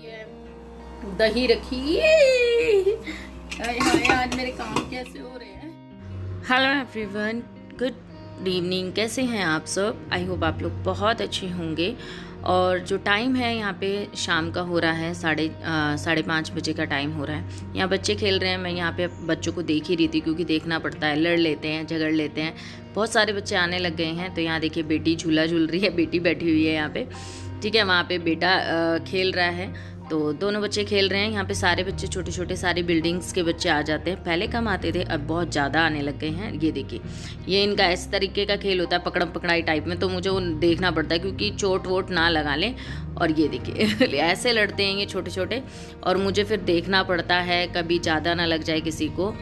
है, दही रखी है। हाय हाय, आज मेरे काम कैसे हो रहे हैं। Hello everyone, good evening. कैसे हैं आप सब? आई होप आप लोग बहुत अच्छे होंगे। और जो टाइम है यहाँ पे शाम का हो रहा है, 5:30 बजे का टाइम हो रहा है। यहाँ बच्चे खेल रहे हैं। मैं यहाँ पे बच्चों को देख ही रही थी, क्योंकि देखना पड़ता है, लड़ लेते हैं, झगड़ लेते हैं। बहुत सारे बच्चे आने लग गए हैं। तो यहाँ देखिए बेटी झूला झूल रही है, बेटी बैठी हुई है यहाँ पे, ठीक है। वहाँ पे बेटा खेल रहा है। तो दोनों बच्चे खेल रहे हैं। यहाँ पे सारे बच्चे छोटे छोटे, सारी बिल्डिंग्स के बच्चे आ जाते हैं। पहले कम आते थे, अब बहुत ज़्यादा आने लग गए हैं। ये देखिए, ये इनका इस तरीके का खेल होता है, पकड़म पकड़ाई टाइप में। तो मुझे वो देखना पड़ता है, क्योंकि चोट वोट ना लगा लें। और ये देखिए ऐसे लड़ते हैं ये छोटे छोटे, और मुझे फिर देखना पड़ता है कभी ज़्यादा ना लग जाए किसी को।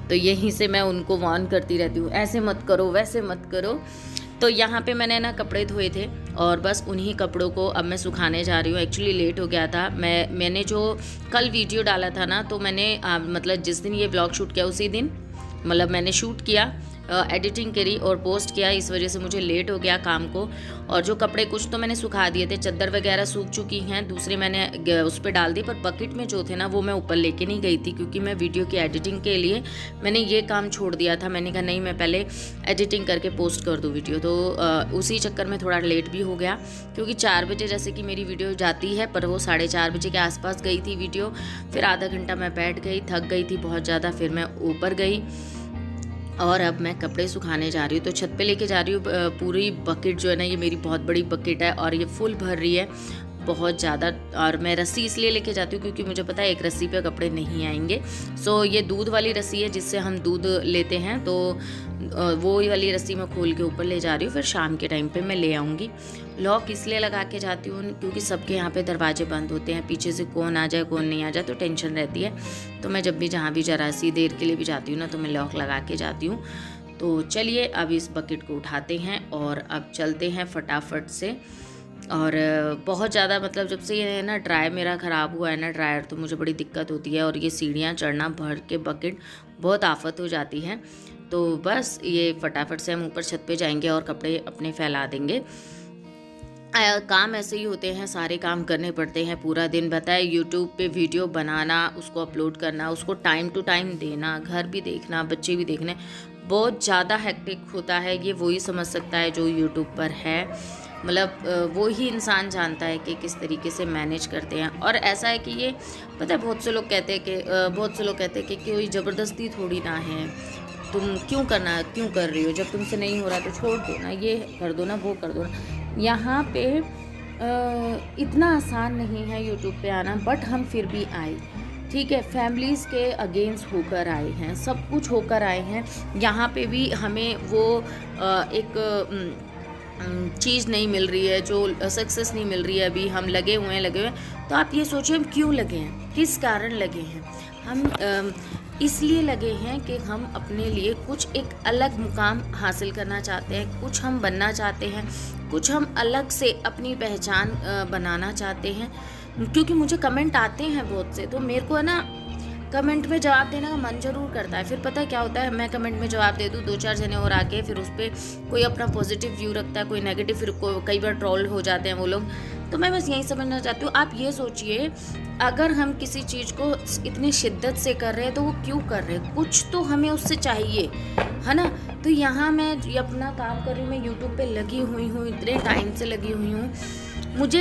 तो यहीं से मैं उनको वार्न करती रहती हूँ, ऐसे मत करो, वैसे मत करो। तो यहाँ पे मैंने ना कपड़े धोए थे, और बस उन्हीं कपड़ों को अब मैं सुखाने जा रही हूँ। एक्चुअली लेट हो गया था। मैंने जो कल वीडियो डाला था ना, तो मैंने मतलब जिस दिन ये व्लॉग शूट किया उसी दिन, मतलब मैंने शूट किया, एडिटिंग करी और पोस्ट किया। इस वजह से मुझे लेट हो गया काम को। और जो कपड़े कुछ तो मैंने सुखा दिए थे, चादर वगैरह सूख चुकी हैं, दूसरे मैंने उस पर डाल दी। पर बकेट में जो थे ना, वो मैं ऊपर लेके नहीं गई थी, क्योंकि मैं वीडियो की एडिटिंग के लिए मैंने ये काम छोड़ दिया था। मैंने कहा नहीं, मैं पहले एडिटिंग करके पोस्ट कर दूँ वीडियो। तो उसी चक्कर में थोड़ा लेट भी हो गया, क्योंकि 4 बजे जैसे कि मेरी वीडियो जाती है, पर वो 4:30 बजे के आसपास गई थी वीडियो। फिर आधा घंटा मैं बैठ गई, थक गई थी बहुत ज़्यादा। फिर मैं ऊपर गई और अब मैं कपड़े सुखाने जा रही हूँ। तो छत पे लेके जा रही हूँ। पूरी बकेट जो है ना, ये मेरी बहुत बड़ी बकेट है, और ये फुल भर रही है बहुत ज़्यादा। और मैं रस्सी इसलिए लेके जाती हूँ, क्योंकि मुझे पता है एक रस्सी पे कपड़े नहीं आएंगे। सो ये दूध वाली रस्सी है, जिससे हम दूध लेते हैं। तो वो वाली रस्सी मैं खोल के ऊपर ले जा रही हूँ। फिर शाम के टाइम पे मैं ले आऊँगी। लॉक इसलिए लगा के जाती हूँ, क्योंकि सबके यहाँ पे दरवाजे बंद होते हैं। पीछे से कौन आ जाए कौन नहीं आ जाए, तो टेंशन रहती है। तो मैं जब भी जहाँ भी जरा सी देर के लिए भी जाती हूँ ना, तो मैं लॉक लगा के जाती हूँ। तो चलिए अब इस बकेट को उठाते हैं और अब चलते हैं फटाफट से। और बहुत ज़्यादा, मतलब जब से ये ना ड्राई मेरा ख़राब हुआ है ना, ड्रायर, तो मुझे बड़ी दिक्कत होती है। और ये सीढ़ियाँ चढ़ना भर के बकेट बहुत आफत हो जाती है। तो बस ये फटाफट से हम ऊपर छत पे जाएंगे और कपड़े अपने फैला देंगे। काम ऐसे ही होते हैं, सारे काम करने पड़ते हैं पूरा दिन। बताए यूट्यूब पे वीडियो बनाना, उसको अपलोड करना, उसको टाइम टू टाइम देना, घर भी देखना, बच्चे भी देखने, बहुत ज़्यादा हेक्टिक होता है। ये वही समझ सकता है जो यूट्यूब पर है, मतलब वो ही इंसान जानता है कि किस तरीके से मैनेज करते हैं। और ऐसा है कि ये पता है, बहुत से लोग कहते हैं कि कोई ज़बरदस्ती थोड़ी ना है, तुम क्यों कर रही हो, जब तुमसे नहीं हो रहा तो छोड़ दो ना, ये कर दो ना, वो कर दो ना। यहाँ पे इतना आसान नहीं है यूट्यूब पे आना, बट हम फिर भी आए, ठीक है। फैमिलीज़ के अगेंस्ट होकर आए हैं, सब कुछ होकर आए हैं। यहाँ पे भी हमें वो एक चीज़ नहीं मिल रही है, जो सक्सेस नहीं मिल रही है। अभी हम लगे हुए हैं। तो आप ये सोचिए हम क्यों लगे हैं, किस कारण लगे हैं। हम इसलिए लगे हैं कि हम अपने लिए कुछ एक अलग मुकाम हासिल करना चाहते हैं, कुछ हम बनना चाहते हैं, कुछ हम अलग से अपनी पहचान बनाना चाहते हैं। क्योंकि मुझे कमेंट आते हैं बहुत से, तो मेरे को है ना कमेंट में जवाब देने का मन जरूर करता है। फिर पता है क्या होता है, मैं कमेंट में जवाब दे दूँ, 2-4 जने और आके फिर उस पर कोई अपना पॉजिटिव व्यू रखता है, कोई नेगेटिव, फिर कई बार ट्रोल हो जाते हैं वो लोग। तो मैं बस यही समझना चाहती हूँ, आप ये सोचिए, अगर हम किसी चीज़ को इतनी शिद्दत से कर रहे हैं, तो वो क्यों कर रहे हैं, कुछ तो हमें उससे चाहिए, है ना। तो यहाँ मैं अपना काम कर रही हूँ, मैं यूट्यूब पे लगी हुई हूँ, इतने टाइम से लगी हुई हूँ। मुझे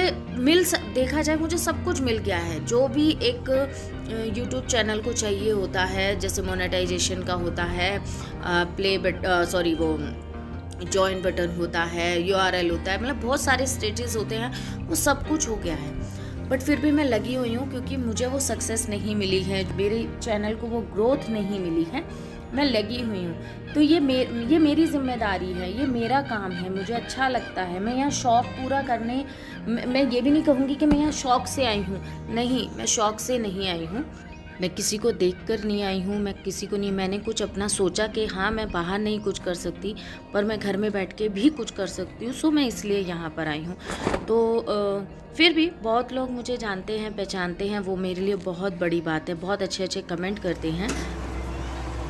देखा जाए, मुझे सब कुछ मिल गया है, जो भी एक यूट्यूब चैनल को चाहिए होता है। जैसे मोनेटाइजेशन का होता है, वो जॉइन बटन होता है, URL होता है, मतलब बहुत सारे स्टेजेस होते हैं, वो सब कुछ हो गया है। बट फिर भी मैं लगी हुई हूँ, क्योंकि मुझे वो सक्सेस नहीं मिली है, मेरे चैनल को वो ग्रोथ नहीं मिली है। मैं लगी हुई हूँ। तो ये मेरी जिम्मेदारी है, ये मेरा काम है, मुझे अच्छा लगता है। मैं यहाँ शौक़ पूरा करने, मैं ये भी नहीं कहूँगी कि मैं यहाँ शौक़ से आई हूँ, नहीं, मैं शौक़ से नहीं आई हूँ। मैं किसी को देखकर नहीं आई हूँ, मैं किसी को नहीं, मैंने कुछ अपना सोचा कि हाँ मैं बाहर नहीं कुछ कर सकती, पर मैं घर में बैठ के भी कुछ कर सकती हूँ। सो मैं इसलिए यहाँ पर आई हूँ। तो फिर भी बहुत लोग मुझे जानते हैं, पहचानते हैं, वो मेरे लिए बहुत बड़ी बात है। बहुत अच्छे अच्छे कमेंट करते हैं।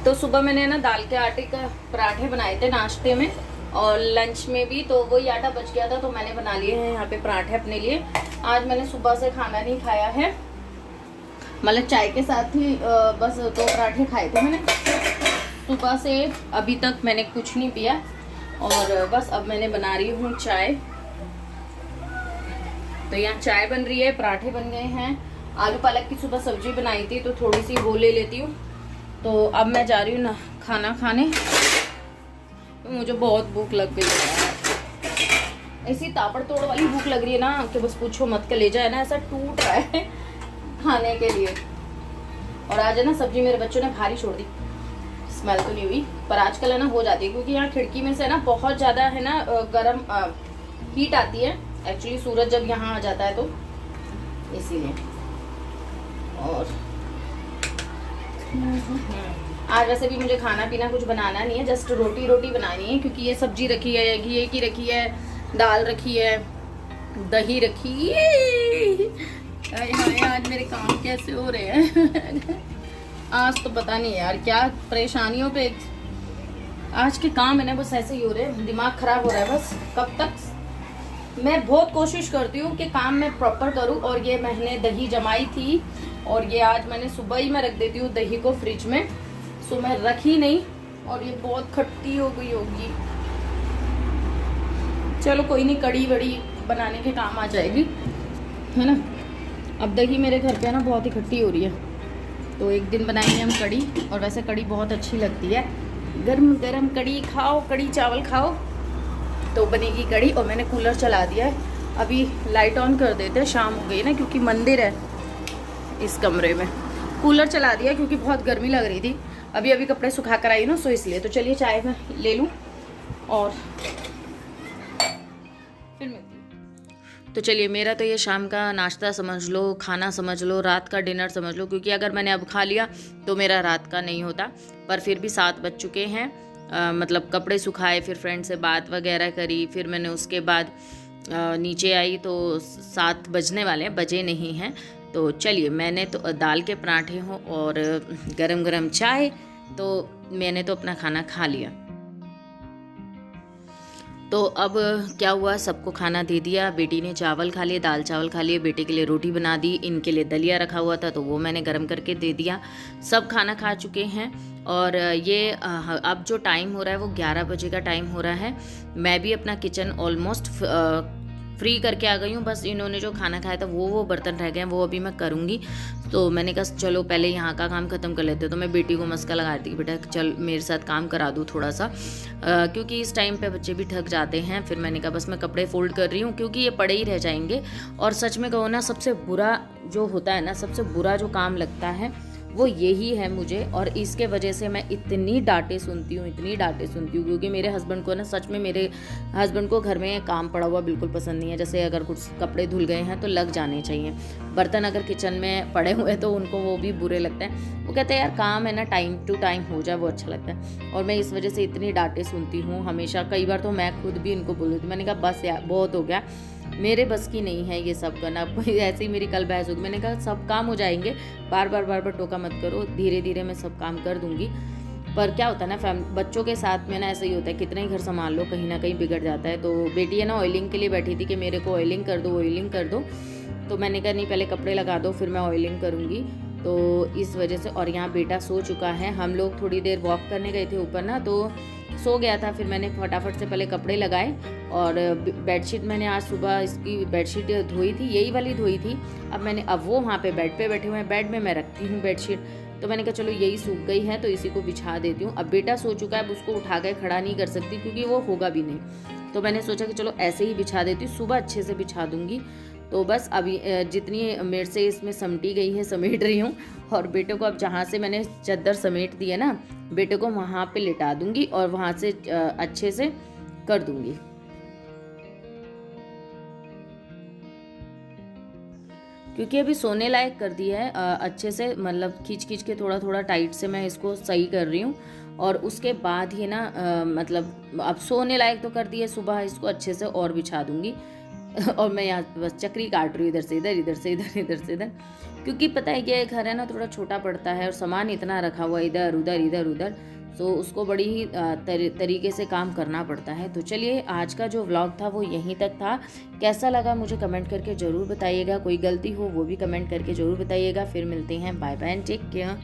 तो सुबह मैंने ना दाल के आटे का पराठे बनाए थे नाश्ते में, और लंच में भी तो वही आटा बच गया था तो मैंने बना लिए हैं यहाँ पे पराठे अपने लिए। आज मैंने सुबह से खाना नहीं खाया है, मतलब चाय के साथ ही बस 2 पराठे खाए थे मैंने। सुबह से अभी तक मैंने कुछ नहीं पिया और बस अब मैंने बना रही हूँ चाय। तो यहाँ चाय बन रही है, पराठे बन गए हैं। आलू पालक की सुबह सब्जी बनाई थी तो थोड़ी सी वो ले लेती हूँ। तो अब मैं जा रही हूँ ना खाना खाने, तो मुझे बहुत भूख लग गई है। ऐसी ताबड़ तोड़ वाली भूख लग रही है ना कि बस पूछो मत, के ले जाए ना ऐसा टूट रहा है खाने के लिए। और आज है ना सब्जी मेरे बच्चों ने भारी छोड़ दी, स्मेल तो नहीं हुई पर आजकल है ना हो जाती है, क्योंकि यहाँ खिड़की में से ना बहुत ज़्यादा है ना गर्म हीट आती है एक्चुअली, सूरज जब यहाँ आ जाता है तो इसीलिए। और आज वैसे भी मुझे खाना पीना कुछ बनाना नहीं है, जस्ट रोटी बनानी है, क्योंकि ये सब्जी रखी है, घी की रखी है, दाल रखी है, दही रखी है। आज मेरे काम कैसे हो रहे हैं आज तो पता नहीं यार क्या परेशानियों पे आज के काम है ना, बस ऐसे ही हो रहे हैं, दिमाग खराब हो रहा है बस। कब तक मैं बहुत कोशिश करती हूँ कि काम मैं प्रॉपर करूँ। और ये मैंने दही जमाई थी और ये आज मैंने सुबह ही मैं रख देती हूँ दही को फ्रिज में, सो मैं रखी नहीं और ये बहुत खट्टी हो गई होगी। चलो कोई नहीं, कड़ी वड़ी बनाने के काम आ जाएगी, है ना। अब दही मेरे घर पे ना बहुत ही खट्टी हो रही है, तो एक दिन बनाएंगे हम कड़ी। और वैसे कड़ी बहुत अच्छी लगती है, गरम गरम कड़ी खाओ, कड़ी चावल खाओ तो बनेगी कड़ी। और मैंने कूलर चला दिया है, अभी लाइट ऑन कर देते हैं, शाम हो गई ना, क्योंकि मंदिर है इस कमरे में। कूलर चला दिया क्योंकि बहुत गर्मी लग रही थी। अभी कपड़े सुखा कर आई ना, सो इसलिए। तो चलिए चाय मैं ले लूँ और फिर मिलती हूँ। तो चलिए, मेरा तो ये शाम का नाश्ता समझ लो, खाना समझ लो, रात का डिनर समझ लो, क्योंकि अगर मैंने अब खा लिया तो मेरा रात का नहीं होता। पर फिर भी 7 बज चुके हैं, मतलब कपड़े सुखाए, फिर फ्रेंड से बात वगैरह करी, फिर मैंने उसके बाद नीचे आई तो 7 बजने वाले हैं, बजे नहीं हैं। तो चलिए, मैंने तो दाल के पराठे हों और गरम गरम चाय, तो मैंने तो अपना खाना खा लिया। तो अब क्या हुआ, सबको खाना दे दिया। बेटी ने चावल खा लिए, दाल चावल खा लिए, बेटे के लिए रोटी बना दी, इनके लिए दलिया रखा हुआ था तो वो मैंने गरम करके दे दिया। सब खाना खा चुके हैं और ये अब जो टाइम हो रहा है वो 11 बजे का टाइम हो रहा है। मैं भी अपना किचन ऑलमोस्ट फ्री करके आ गई हूँ। बस इन्होंने जो खाना खाया था वो बर्तन रह गए हैं, वो अभी मैं करूँगी। तो मैंने कहा चलो पहले यहाँ का काम ख़त्म कर लेते। तो मैं बेटी को मस्का लगा रही थी, बेटा चल मेरे साथ काम करा दूँ थोड़ा सा, क्योंकि इस टाइम पे बच्चे भी थक जाते हैं। फिर मैंने कहा बस मैं कपड़े फोल्ड कर रही हूँ, क्योंकि ये पड़े ही रह जाएंगे। और सच में कहो ना, सबसे बुरा जो होता है ना, सबसे बुरा जो काम लगता है वो यही है मुझे। और इसके वजह से मैं इतनी डांटें सुनती हूँ, क्योंकि मेरे हस्बैंड को ना, सच में मेरे हस्बैंड को घर में काम पड़ा हुआ बिल्कुल पसंद नहीं है। जैसे अगर कुछ कपड़े धुल गए हैं तो लग जाने चाहिए, बर्तन अगर किचन में पड़े हुए तो उनको वो भी बुरे लगते हैं। वो कहते हैं यार काम है ना, टाइम टू टाइम हो जाए, वो अच्छा लगता है। और मैं इस वजह से इतनी डांटें सुनती हूँ हमेशा। कई बार तो मैं खुद भी इनको बोलती थी, मैंने कहा बस यार बहुत हो गया, मेरे बस की नहीं है ये सब करना। ऐसे ही मेरी कल बहस होगी, मैंने कहा सब काम हो जाएंगे, बार बार टोका मत करो, धीरे धीरे मैं सब काम कर दूंगी। पर क्या होता है ना, बच्चों के साथ में ना ऐसा ही होता है, कितना ही घर संभाल लो कहीं ना कहीं बिगड़ जाता है। तो बेटी है ना ऑयलिंग के लिए बैठी थी कि मेरे को ऑयलिंग कर दो। तो मैंने कहा नहीं, पहले कपड़े लगा दो फिर मैं ऑयलिंग करूँगी। तो इस वजह से, और यहाँ बेटा सो चुका है। हम लोग थोड़ी देर वॉक करने गए थे ऊपर ना, तो सो गया था। फिर मैंने फटाफट से पहले कपड़े लगाए और बेडशीट मैंने आज सुबह इसकी बेडशीट धोई थी, यही वाली धोई थी। अब वो वहाँ पे बेड पे बैठे हुए हैं, बेड में मैं रखती हूँ बेडशीट। तो मैंने कहा चलो यही सूख गई है तो इसी को बिछा देती हूँ। अब बेटा सो चुका है, अब उसको उठा के खड़ा नहीं कर सकती क्योंकि वो होगा भी नहीं। तो मैंने सोचा कि चलो ऐसे ही बिछा देती हूँ, सुबह अच्छे से बिछा दूँगी। तो बस अभी जितनी मेरे से इसमें समेटी गई है समेट रही हूँ। और बेटे को अब जहाँ से मैंने चादर समेट दी है ना, बेटे को वहाँ पे लिटा दूँगी और वहाँ से अच्छे से कर दूँगी। क्योंकि अभी सोने लायक कर दिया है अच्छे से, मतलब खींच के थोड़ा टाइट से मैं इसको सही कर रही हूँ। और उसके बाद ही ना मतलब अब सोने लायक तो कर दिया, सुबह इसको अच्छे से और बिछा दूँगी। और मैं यहाँ बस चक्री काट रही हूँ, इधर से इधर, क्योंकि पता है कि घर है ना थोड़ा छोटा पड़ता है और सामान इतना रखा हुआ इधर उधर। सो उसको बड़ी ही तरीके से काम करना पड़ता है। तो चलिए, आज का जो व्लॉग था वो यहीं तक था। कैसा लगा मुझे कमेंट करके ज़रूर बताइएगा, कोई गलती हो वो भी कमेंट करके ज़रूर बताइएगा। फिर मिलते हैं, bye bye and take care.